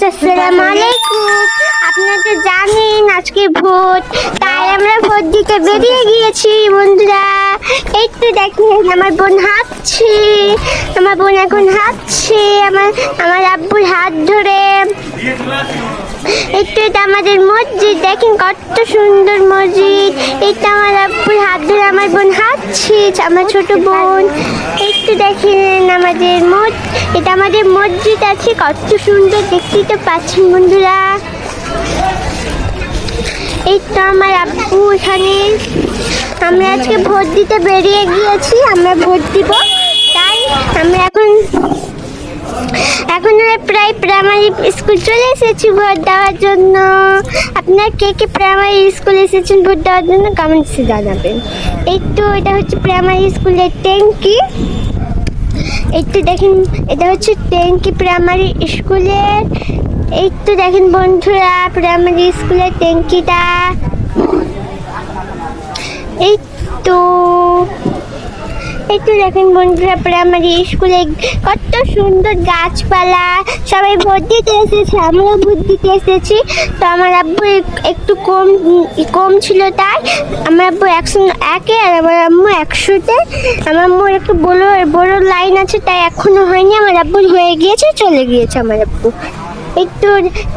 আসসালামু আলাইকুম। আপনারা তো জানেন আজকে ভোট, তাই আমরা ভোট দিতে বেরিয়ে গিয়েছি বন্ধুরা। এই তো দেখেন আমার বোন হাঁটছে, আমার বোন এখন হাঁটছে আমার আব্বুর হাত ধরে। একটু এটা আমাদের মসজিদ, দেখেন কত সুন্দর মসজিদ। এটা আমার আব্বুর হাত ধরে আমার বোন হাঁটছে, আমার ছোট বোন। একটু দেখেন এটা আমাদের মসজিদ আছে, কত সুন্দর দেখতেই তো পাচ্ছেন বন্ধুরা। এই তো আমার আব্বু এখানে। আমরা আজকে ভোট দিতে বেরিয়ে গিয়েছি, আমরা ভোট দিব। তাই আমরা এখন প্রায় প্রাইমারি স্কুল চলে এসেছি ভোট দেওয়ার জন্য। আপনার কে কে প্রাইমারি স্কুল এসেছেন ভোট দেওয়ার জন্য কমেন্টসে জানাবেন। এই তো এটা হচ্ছে প্রাইমারি স্কুলের ট্যাঙ্কি। এই তো দেখেন এটা হচ্ছে ট্যাঙ্কি প্রাইমারি স্কুলের। এই তো দেখেন বন্ধুরা প্রাইমারি স্কুলের ট্যাঙ্কিটা। এই তো দেখেন বন্ধুরা প্রাইমারি স্কুলে কত সুন্দর গাছপালা। সবাই ভোট দিতে এসেছে, আমরাও ভোট দিতে এসেছি। তো আমার আব্বু একটু কম ছিল, তাই আমার আব্বু 100 আর আমার আম্মু 100-তে। আমার আম্মুর একটু বড় লাইন আছে, তাই এখনো হয়নি। আমার আব্বুর হয়ে গিয়েছে, চলে গিয়েছে আমার আব্বু। একটু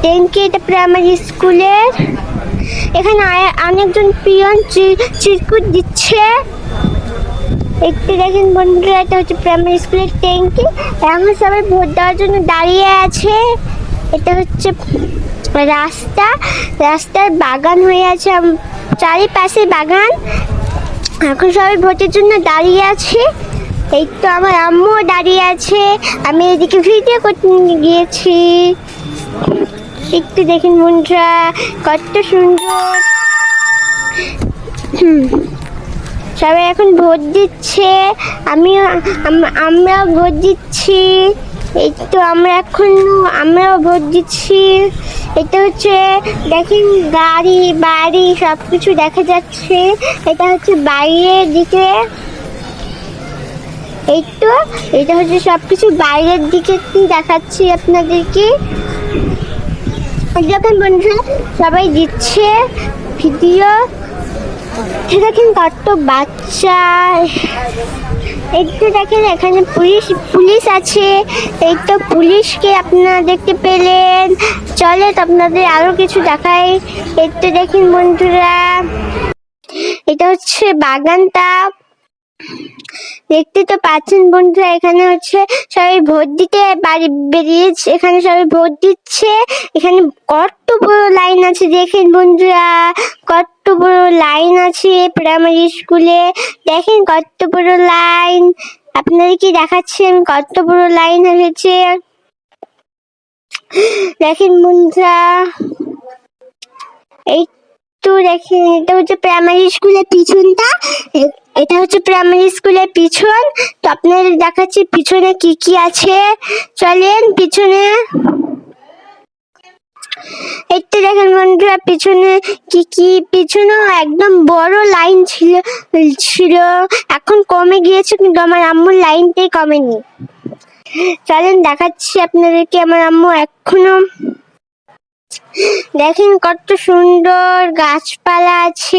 ট্যাঙ্কি এটা প্রাইমারি স্কুলের। এখানে অনেকজন পিয়ন চিরকুট দিচ্ছে। একটু দেখেন বন্ধুরা এটা হচ্ছে প্রাইমারি স্কুলের ট্যাঙ্কি। এখন সবাই ভোট দেওয়ার জন্য দাঁড়িয়ে আছে। এটা হচ্ছে রাস্তার বাগান হয়ে আছে, চারিপাশে বাগান। এখন সবাই ভোটের জন্য দাঁড়িয়ে আছে। এই তো আমার আম্মুও দাঁড়িয়ে আছে, আমি এদিকে ভিডিও করতে গিয়েছি। একটু দেখেন বন্ধুরা কত সুন্দর। সবাই এখন ভোট দিচ্ছে, আমরাও ভোট দিচ্ছি। এই তো আমরাও ভোট দিচ্ছি। এটা হচ্ছে দেখেন গাড়ি বাড়ি সব কিছু দেখা যাচ্ছে। এটা হচ্ছে বাইরের দিকে। এই তো এটা হচ্ছে সবকিছু বাইরের দিকে দেখাচ্ছি আপনাদেরকে। দেখেন বন্ধুরা সবাই দিচ্ছে ভিডিও। দেখেন কত বাচ্চা। একটু দেখেন এখানে পুলিশ আছে। এই তো পুলিশকে আপনারা দেখতে পেলেন। চলে তো আপনাদের আরো কিছু দেখাই। একটু দেখেন বন্ধুরা এটা হচ্ছে বাগানটা, দেখতে তো পাচ্ছেন বন্ধুরা। এখানে হচ্ছে সবাই ভোট দিতে বেরিয়েছে, এখানে সবাই ভোট দিচ্ছে। এখানে কত বড় লাইন আছে দেখেন বন্ধুরা, কত বড় লাইন আছে প্রাইমারি স্কুলে। দেখেন কত বড় লাইন, আপনাদের কি দেখাচ্ছেন কত বড় লাইন হয়েছে। দেখেন বন্ধুরা এই তো দেখেন এটা হচ্ছে প্রাইমারি স্কুলের পিছনটা। এটা হচ্ছে প্রাইমারি স্কুলের পিছন। তো আপনাদের দেখাচ্ছি পিছনে কি কি আছে, চলেন পিছনে। একটু দেখেন বন্ধুরা পিছনে পিছনেও একদম বড় লাইন ছিল। এখন কমে গিয়েছে, কিন্তু আমার আম্মুর লাইনটাই কমেনি। চলেন দেখাচ্ছি আপনাদেরকে আমার আম্মু এখনো। দেখেন কত সুন্দর গাছপালা আছে।